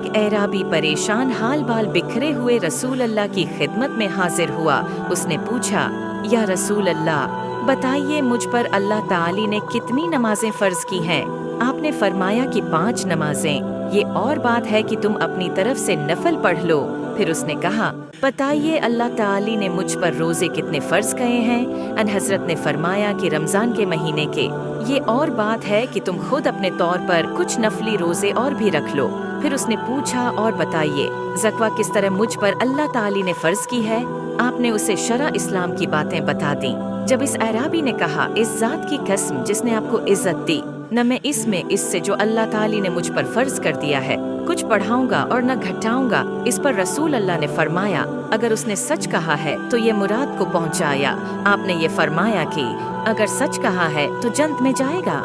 ایک एराबी परेशान हाल बाल बिखरे हुए रसूल अल्लाह की खिदमत में हाजिर हुआ। उसने पूछा, या रसूल अल्लाह, बताइए मुझ पर अल्लाह ताली ने कितनी नमाजें फ़र्ज की हैं? आपने फरमाया कि 5 नमाजें। ये और बात है कि तुम अपनी तरफ से नफल पढ़ लो। फिर उसने कहा, बताइए अल्लाह ताली ने मुझ पर रोज़े कितने फ़र्ज किए हैं? अन हज़रत ने फरमाया कि रमज़ान के महीने के। ये और बात है कि तुम खुद अपने तौर पर कुछ नफली रोज़े और भी रख लो। फिर उसने पूछा, और बताइए ज़कवा किस तरह मुझ पर अल्लाह ताली ने फ़र्ज की है? आपने उसे शरा इस्लाम की बातें बता दी। जब इस एराबी ने कहा, इस ज़ात की कसम जिसने आपको इज़्ज़त दी, न मैं इसमें इससे जो अल्लाह ताली ने मुझ पर फ़र्ज कर दिया है कुछ बढ़ाऊंगा और न घटाऊंगा, इस पर रसूल अल्लाह ने फरमाया, अगर उसने सच कहा है तो ये मुराद को पहुंचाया। आपने ये फरमाया कि अगर सच कहा है तो जन्नत में जाएगा।